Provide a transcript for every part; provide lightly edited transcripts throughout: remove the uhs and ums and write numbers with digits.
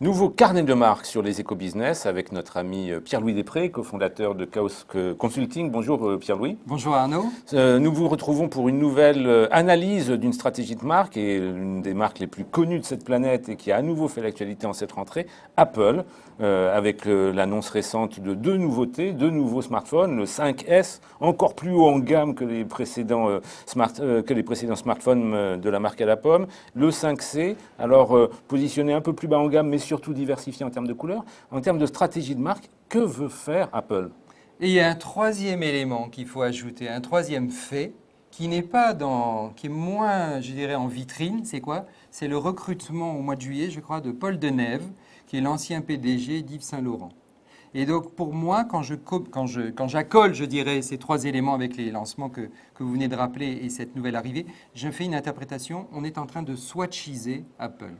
Nouveau carnet de marque sur les éco-business avec notre ami Pierre-Louis Després, cofondateur de Chaos Consulting. Bonjour Pierre-Louis. Bonjour Arnaud. Nous vous retrouvons pour une nouvelle analyse d'une stratégie de marque et l'une des marques les plus connues de cette planète et qui a à nouveau fait l'actualité en cette rentrée, Apple, avec l'annonce récente de deux nouveautés, deux nouveaux smartphones, le 5S, encore plus haut en gamme que les précédents, smartphones de la marque à la pomme, le 5C, alors positionné un peu plus bas en gamme mais surtout diversifié en termes de couleurs. En termes de stratégie de marque, que veut faire Apple ? Et il y a un troisième élément qu'il faut ajouter, un troisième fait qui n'est pas qui est moins, je dirais, en vitrine. C'est quoi? C'est le recrutement au mois de juillet, je crois, de Paul Denève, qui est l'ancien PDG d'Yves Saint Laurent. Et donc pour moi, quand j'accole, je dirais, ces trois éléments avec les lancements que vous venez de rappeler et cette nouvelle arrivée, je fais une interprétation. On est en train de swatchiser Apple.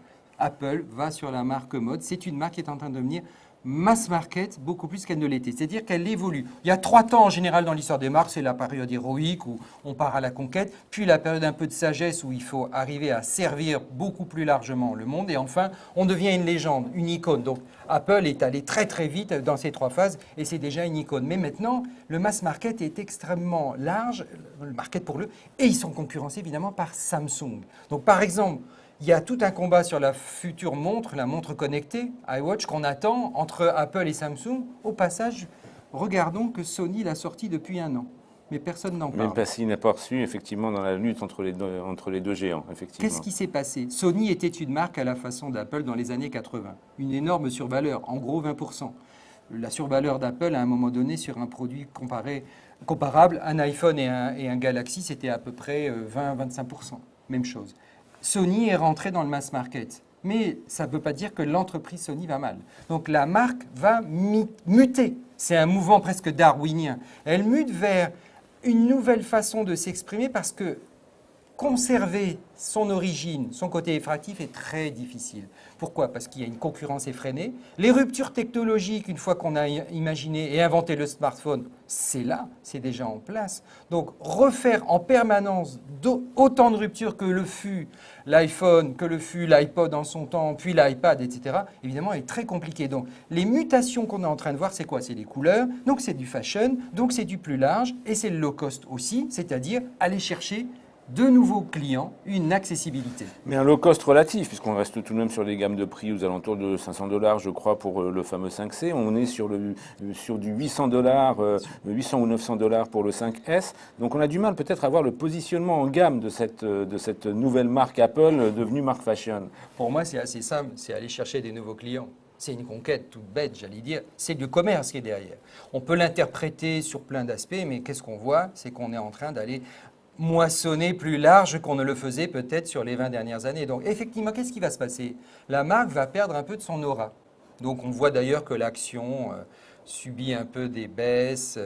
Apple va sur la marque mode. C'est une marque qui est en train de devenir mass market beaucoup plus qu'elle ne l'était. C'est-à-dire qu'elle évolue. Il y a 3 temps en général dans l'histoire des marques. C'est la période héroïque où on part à la conquête, puis la période un peu de sagesse où il faut arriver à servir beaucoup plus largement le monde. Et enfin, on devient une légende, une icône. Donc Apple est allé très très vite dans ces 3 phases et c'est déjà une icône. Mais maintenant, le mass market est extrêmement large, le market pour et ils sont concurrencés évidemment par Samsung. Donc par exemple, il y a tout un combat sur la future montre, la montre connectée, iWatch, qu'on attend entre Apple et Samsung. Au passage, regardons que Sony l'a sortie depuis 1 an. Mais personne n'en parle. Même parce qu'il n'a pas reçu, effectivement, dans la lutte entre les deux géants, effectivement. Qu'est-ce qui s'est passé? Sony était une marque à la façon d'Apple dans les années 80. Une énorme survaleur, en gros 20%. La survaleur d'Apple, à un moment donné, sur un produit comparable, un iPhone et un Galaxy, c'était à peu près 20-25%. Même chose. Sony est rentré dans le mass market. Mais ça ne veut pas dire que l'entreprise Sony va mal. Donc la marque va muter. C'est un mouvement presque darwinien. Elle mute vers une nouvelle façon de s'exprimer parce que conserver son origine, son côté effractif est très difficile. Pourquoi? Parce qu'il y a une concurrence effrénée. Les ruptures technologiques, une fois qu'on a imaginé et inventé le smartphone, c'est là, c'est déjà en place. Donc refaire en permanence autant de ruptures que le fut l'iPhone, que le fut l'iPod en son temps, puis l'iPad, etc., évidemment, est très compliqué. Donc les mutations qu'on est en train de voir, c'est quoi? C'est les couleurs, donc c'est du fashion, donc c'est du plus large, et c'est le low cost aussi, c'est-à-dire aller chercher de nouveaux clients, une accessibilité. Mais un low cost relatif, puisqu'on reste tout de même sur des gammes de prix aux alentours de $500, je crois, pour le fameux 5C. On est sur du $800, 800 ou $900 pour le 5S. Donc on a du mal peut-être à voir le positionnement en gamme de cette nouvelle marque Apple devenue marque fashion. Pour moi, c'est assez simple, c'est aller chercher des nouveaux clients. C'est une conquête toute bête, j'allais dire. C'est du commerce qui est derrière. On peut l'interpréter sur plein d'aspects, mais qu'est-ce qu'on voit? C'est qu'on est en train d'aller moissonner plus large qu'on ne le faisait peut-être sur les 20 dernières années. Donc effectivement, qu'est-ce qui va se passer? La marque va perdre un peu de son aura. Donc on voit d'ailleurs que l'action subit un peu des baisses,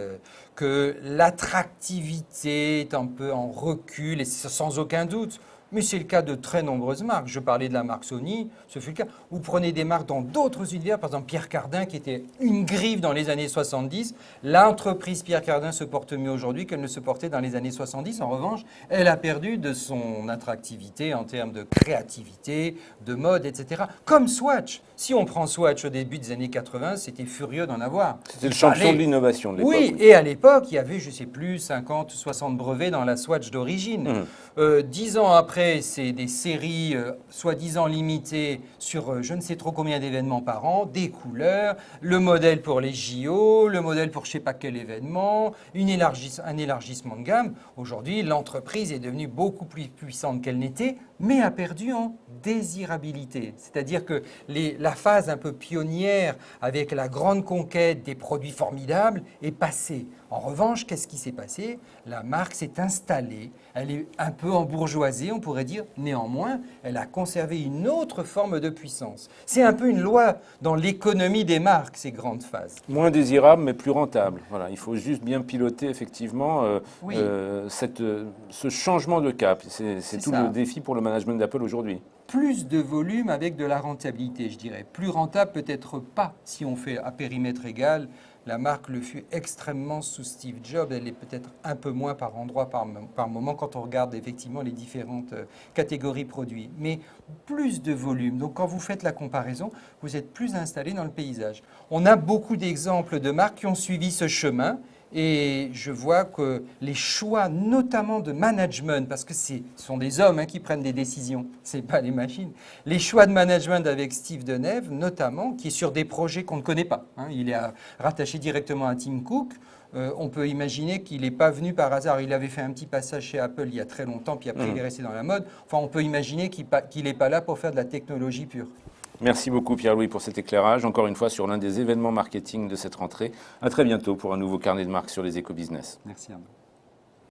que l'attractivité est un peu en recul, et sans aucun doute. Mais c'est le cas de très nombreuses marques. Je parlais de la marque Sony, ce fut le cas. Vous prenez des marques dans d'autres univers, par exemple Pierre Cardin, qui était une griffe dans les années 70. L'entreprise Pierre Cardin se porte mieux aujourd'hui qu'elle ne se portait dans les années 70. En revanche, elle a perdu de son attractivité en termes de créativité, de mode, etc. Comme Swatch. Si on prend Swatch au début des années 80, c'était furieux d'en avoir. C'était le champion de l'innovation de l'époque. Oui, et à l'époque, il y avait, je ne sais plus, 50, 60 brevets dans la Swatch d'origine. 10 ans après, c'est des séries soi-disant limitées sur je ne sais trop combien d'événements par an, des couleurs, le modèle pour les JO, le modèle pour je ne sais pas quel événement, un élargissement de gamme. Aujourd'hui, l'entreprise est devenue beaucoup plus puissante qu'elle n'était, mais a perdu en désirabilité. C'est-à-dire que la phase un peu pionnière avec la grande conquête des produits formidables est passée. En revanche, qu'est-ce qui s'est passé? La marque s'est installée, elle est un peu embourgeoisée, on pourrait dire. Néanmoins, elle a conservé une autre forme de puissance. C'est un peu une loi dans l'économie des marques, ces grandes phases. Moins désirable, mais plus rentable. Voilà, il faut juste bien piloter, effectivement, Oui. ce changement de cap. C'est tout le défi pour le management d'Apple aujourd'hui. Plus de volume avec de la rentabilité, je dirais. Plus rentable peut-être pas si on fait à périmètre égal La marque le fut extrêmement sous Steve Jobs. Elle est peut-être un peu moins par endroit, par moment, quand on regarde effectivement les différentes catégories produits. Mais plus de volume. Donc quand vous faites la comparaison, vous êtes plus installé dans le paysage. On a beaucoup d'exemples de marques qui ont suivi ce chemin. Et je vois que les choix, notamment de management, parce que ce sont des hommes qui prennent des décisions, ce n'est pas les machines. Les choix de management avec Steve Deneve, notamment, qui est sur des projets qu'on ne connaît pas. Il est rattaché directement à Tim Cook. On peut imaginer qu'il n'est pas venu par hasard. Il avait fait un petit passage chez Apple il y a très longtemps, puis après il est resté dans la mode. Enfin, on peut imaginer qu'il n'est pas là pour faire de la technologie pure. Merci beaucoup Pierre-Louis pour cet éclairage, encore une fois sur l'un des événements marketing de cette rentrée. À très bientôt pour un nouveau carnet de marque sur les éco-business. Merci à vous.